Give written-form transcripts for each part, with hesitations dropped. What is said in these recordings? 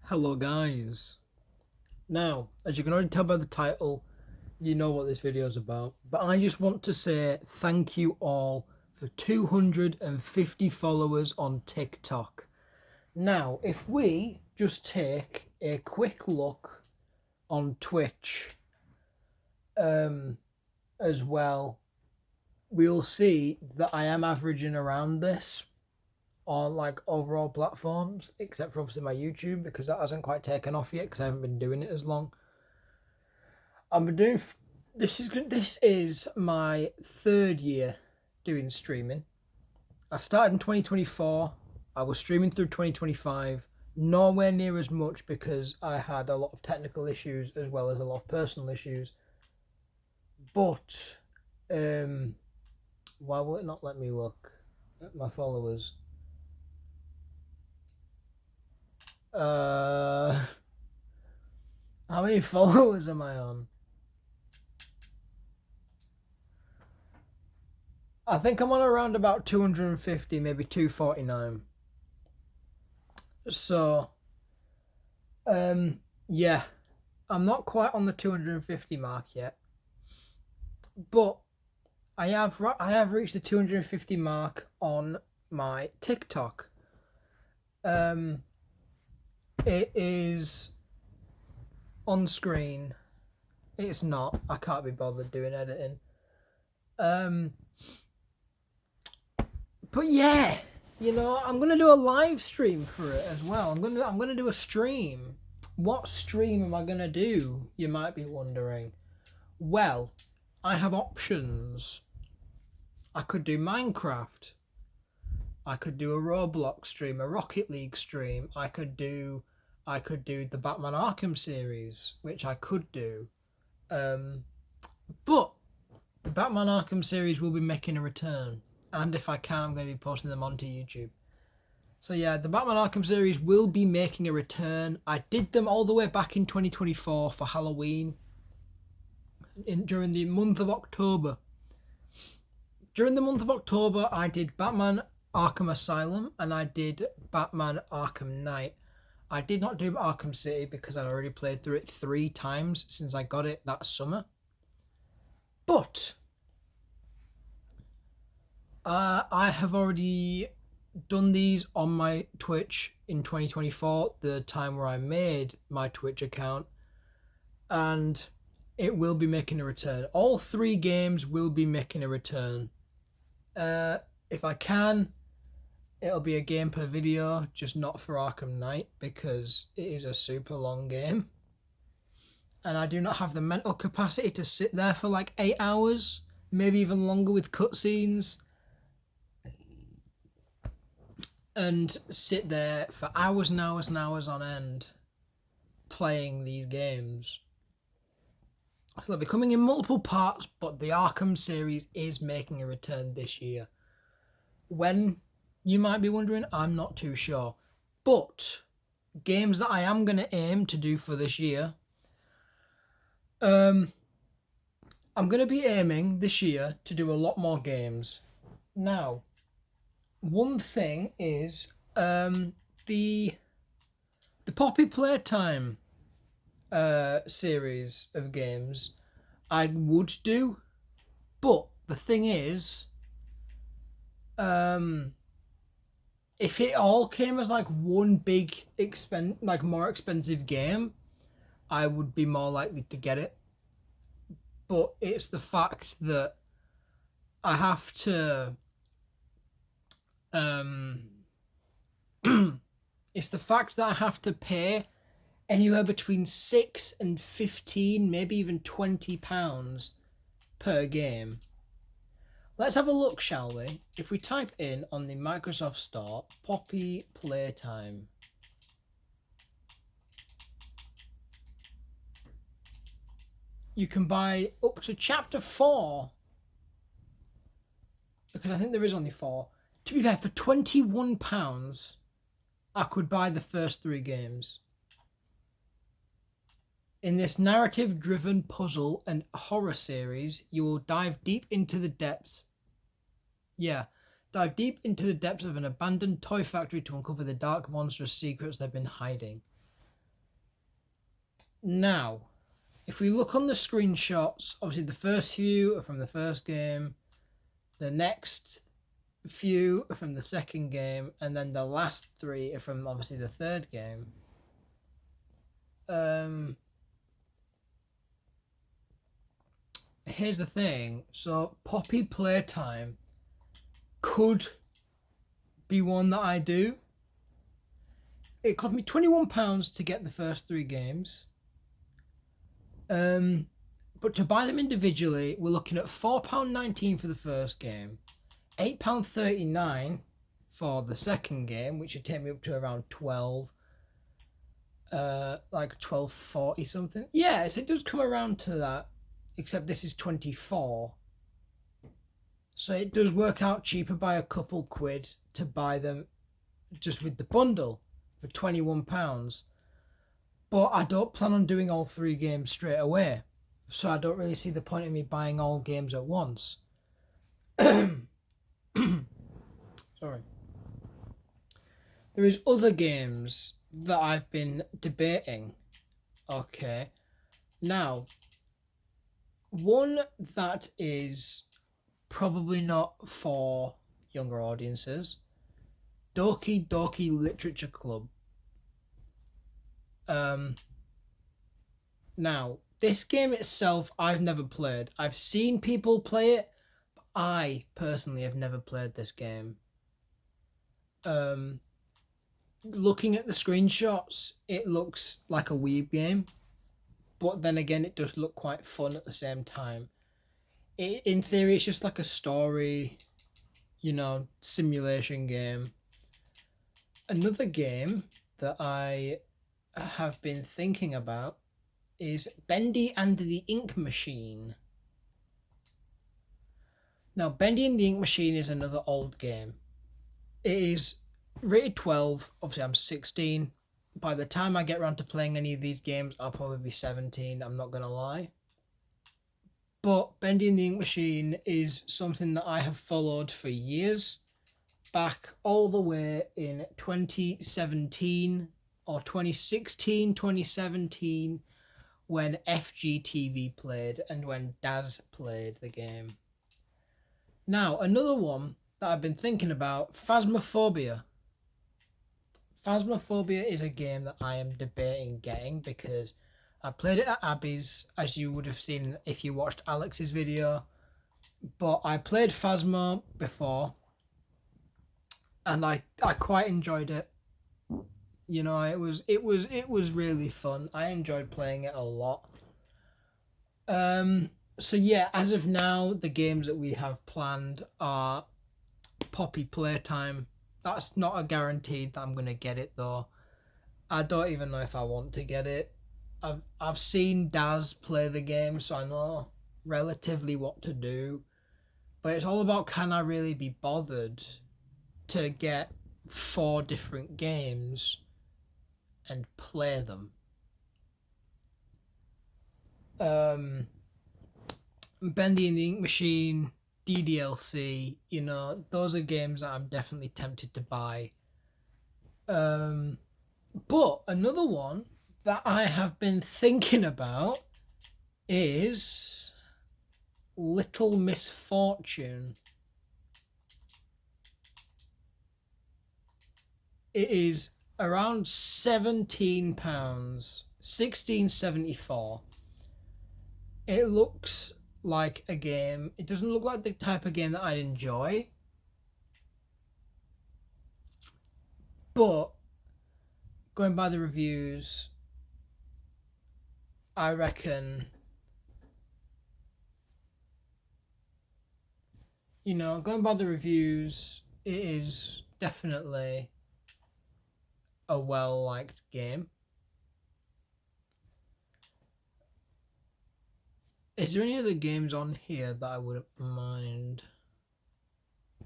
Hello guys. Now, as you can already tell by the title, you know what this video is about. But I just want to say thank you all for 250 followers on TikTok. Now, if we just take a quick look on Twitch as well, we'll see that I am averaging around this on like overall platforms, except for obviously my YouTube because that hasn't quite taken off yet because I haven't been doing it as long. I've been doing this is my third year doing streaming. I started in 2024. I was streaming through 2025. Nowhere near as much because I had a lot of technical issues as well as a lot of personal issues. But why will it not let me look at my followers? How many followers am I on? I think I'm on around about 250, maybe 249. So, yeah, I'm not quite on the 250 mark yet, but I have reached the 250 mark on my TikTok. It is on screen. It's not. I can't be bothered doing editing. But yeah, I'm gonna do a live stream for it as well. I'm gonna do a stream. What stream am I gonna do? You might be wondering. Well, I have options. I could do Minecraft. I could do a Roblox stream, a Rocket League stream. I could do the Batman Arkham series, which I could do. But the Batman Arkham series will be making a return. And if I can, I'm going to be posting them onto YouTube. So yeah, the Batman Arkham series will be making a return. I did them all the way back in 2024 for Halloween. During the month of October. During the month of October, I did Batman Arkham Asylum and I did Batman Arkham Knight. I did not do Arkham City because I'd already played through it 3 times since I got it that summer. But I have already done these on my Twitch in 2024, the time where I made my Twitch account, and it will be making a return. All 3 games will be making a return. If I can, it'll be a game per video, just not for Arkham Knight because it is a super long game. And I do not have the mental capacity to sit there for like 8 hours, maybe even longer with cutscenes, and sit there for hours and hours and hours on end playing these games. So they'll be coming in multiple parts, but the Arkham series is making a return this year. When, you might be wondering, I'm not too sure. But games that I am going to aim to do for this year, I'm going to be aiming this year to do a lot more games. Now, one thing is the Poppy Playtime series of games I would do, but the thing is, if it all came as like one big more expensive game, I would be more likely to get it. But it's the fact that I have to it's the fact that I have to pay anywhere between 6 and 15, maybe even £20 per game. Let's have a look, shall we? If we type in on the Microsoft Store, Poppy Playtime. You can buy up to Chapter 4. Because I think there is only 4. To be fair, for £21, I could buy the first 3 games. In this narrative-driven puzzle and horror series, you will dive deep into the depths. Dive deep into the depths of an abandoned toy factory to uncover the dark, monstrous secrets they've been hiding. Now, if we look on the screenshots, obviously the first few are from the first game, the next few are from the second game, and then the last three are from obviously the third game. Here's the thing. So Poppy Playtime could be one that I do. It cost me £21 to get the first three games. But to buy them individually, we're looking at £4.19 for the first game, £8.39 for the second game, which would take me up to around 12, like 12.40 something. Yes, it does come around to that, except this is 24. So it does work out cheaper by a couple quid to buy them just with the bundle for £21. But I don't plan on doing all three games straight away. So I don't really see the point in me buying all games at once. Sorry. There is other games that I've been debating. Okay. Now, one that is probably not for younger audiences, Doki Doki Literature Club. Now, this game itself, I've never played. I've seen people play it, but I personally have never played this game. Looking at the screenshots, it looks like a weeb game, but then again, it does look quite fun at the same time. In theory, it's just like a story, simulation game. Another game that I have been thinking about is Bendy and the Ink Machine. Now, Bendy and the Ink Machine is another old game. It is rated 12. Obviously, I'm 16. By the time I get around to playing any of these games, I'll probably be 17. I'm not going to lie. But Bendy and the Ink Machine is something that I have followed for years. Back all the way in 2017 or 2016, 2017, when FGTV played and when Daz played the game. Now, another one that I've been thinking about, Phasmophobia. Phasmophobia is a game that I am debating getting because I played it at Abby's, as you would have seen if you watched Alex's video. But I played Phasmo before, and I quite enjoyed it. It was really fun. I enjoyed playing it a lot. So yeah, as of now, the games that we have planned are Poppy Playtime. That's not a guaranteed that I'm gonna get it though. I don't even know if I want to get it. I've seen Daz play the game, so I know relatively what to do. But it's all about, can I really be bothered to get 4 different games and play them? Bendy and the Ink Machine, DDLC, those are games that I'm definitely tempted to buy. But another one that I have been thinking about is Little Misfortune. It is around £17, £16.74. It looks like a game. It doesn't look like the type of game that I'd enjoy. But going by the reviews, I reckon, going by the reviews, it is definitely a well-liked game. Is there any other games on here that I wouldn't mind?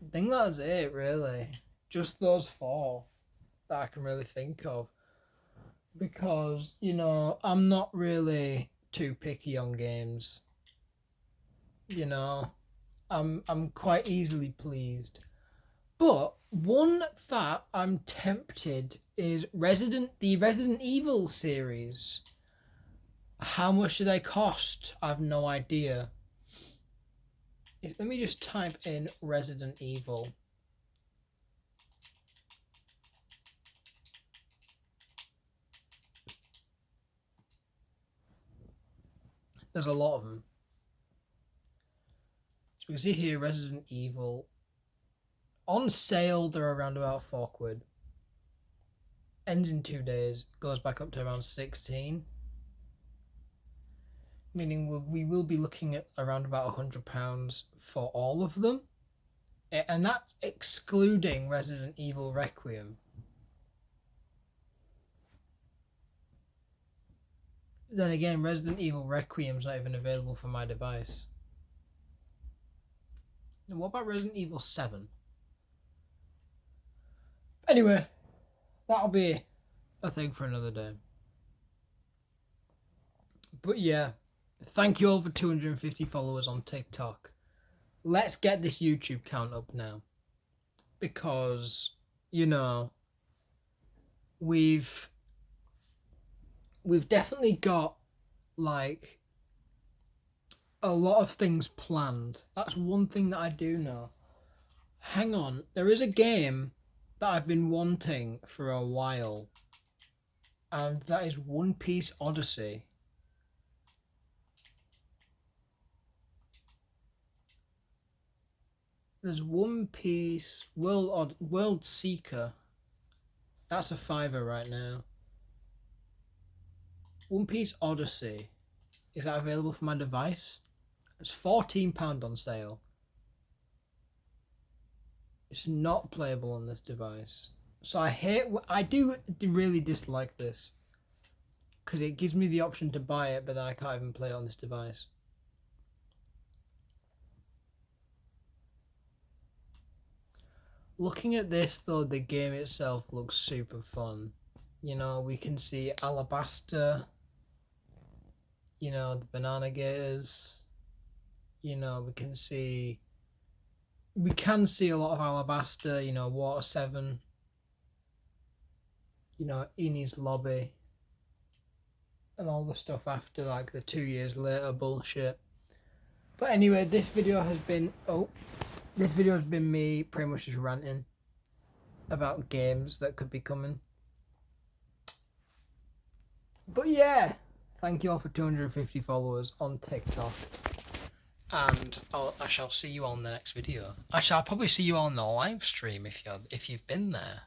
I think that's it, really. Just those 4 that I can really think of. Because, I'm not really too picky on games. I'm quite easily pleased. But one that I'm tempted is the Resident Evil series. How much do they cost? I have no idea. Let me just type in Resident Evil. There's a lot of them. So we can see here Resident Evil. On sale, they're around about £4. Ends in 2 days. Goes back up to around 16. Meaning we will be looking at around about £100 for all of them. And that's excluding Resident Evil Requiem. Then again, Resident Evil Requiem's not even available for my device. And what about Resident Evil 7? Anyway, that'll be a thing for another day. But yeah, thank you all for 250 followers on TikTok. Let's get this YouTube count up now. Because, you know, we've definitely got, like, a lot of things planned. That's one thing that I do know. Hang on, there is a game that I've been wanting for a while, and that is One Piece Odyssey. There's One Piece World Seeker. That's a £5 right now. One Piece Odyssey. Is that available for my device? It's £14 on sale. It's not playable on this device. So I do really dislike this. Because it gives me the option to buy it, but then I can't even play it on this device. Looking at this though, the game itself looks super fun. You know, we can see Alabasta. You know, the Banana Gators. You know, we can see a lot of Alabasta, you know, Water 7. You know, Enies Lobby. And all the stuff after, like, the 2 years later bullshit. But anyway, this video has been me pretty much just ranting about games that could be coming. But yeah, thank you all for 250 followers on TikTok. And I shall see you all in the next video. I'll probably see you all in the live stream if you've been there.